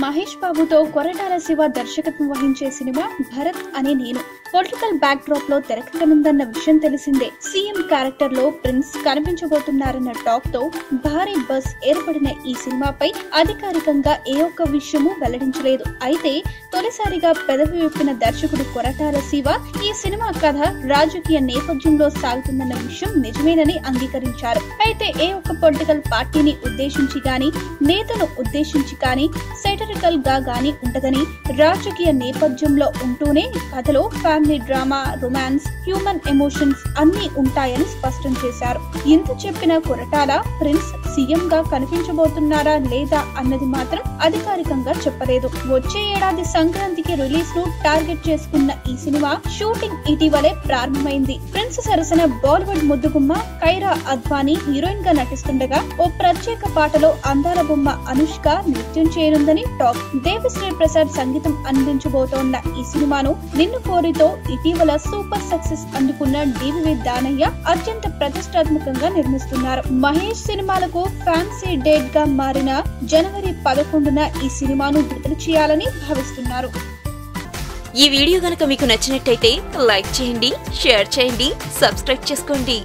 మహేష్ బాబుతో కొరటాల శివ దర్శకత్వం వహించే సినిమా భరత్ అనే నేను పొలిటికల్ బ్యాక్ డ్రాప్ లో తెరకెక్కనుందన్న విషయం తెలిసిందే. సీఎం క్యారెక్టర్ లో ప్రిన్స్ కనిపించబోతున్నారన్న టాక్ తో భారీ బస్ ఏర్పడిన ఈ సినిమాపై అధికారికంగా ఏ ఒక్క విషయమూ వెల్లడించలేదు. అయితే తొలిసారిగా పెదవి విప్పిన దర్శకుడు కొరటాల శివ ఈ సినిమా కథ రాజకీయ నేపథ్యంలో సాగుతుందన్న విషయం నిజమేనని అంగీకరించారు. అయితే ఏ ఒక్క పొలిటికల్ పార్టీని ఉద్దేశించి గాని నేతను ఉద్దేశించి కానీ సెటరికల్ గా గాని ఉంటదని, రాజకీయ నేపథ్యంలో ఉంటూనే కథలో family drama, romance, human emotions అన్ని ఉంటాయని స్పష్టం చేశారు. ఇంత చెప్పిన కొరటాల ప్రిన్స్ సీఎం గా కనిపించబోతున్నారా లేదా అన్నది మాత్రం అధికారికంగా చెప్పలేదు. వచ్చే ఏడాది సంక్రాంతికి రిలీజ్ ను టార్గెట్ చేసుకున్న ఈ సినిమా షూటింగ్ ఇటీవలే ప్రారంభమైంది. ప్రిన్స్ సరసన బాలీవుడ్ ముద్దుగుమ్మ కైరా అద్వానీ హీరోయిన్ గా నటిస్తుండగా ఓ ప్రత్యేక పాటలో అందాల బొమ్మ అనుష్క నృత్యం చేయనుందని టాక్. దేవిశ్రీ ప్రసాద్ సంగీతం అందించబోతోన్న ఈ సినిమాను నిన్ను కోరితో ఇటీవల సూపర్ సక్సెస్ అందుకున్న డివివి దానయ్య అత్యంత ప్రతిష్టాత్మకంగా నిర్మిస్తున్నారు. మహేష్ సినిమాలకు ఫ్యాన్సీ డేట్ గా మారిన జనవరి 11న ఈ సినిమాను విడుదల చేయాలని భావిస్తున్నారు. ఈ వీడియో గనుక మీకు నచ్చినట్టయితే లైక్ చేయండి, షేర్ చేయండి, సబ్స్క్రైబ్ చేసుకోండి.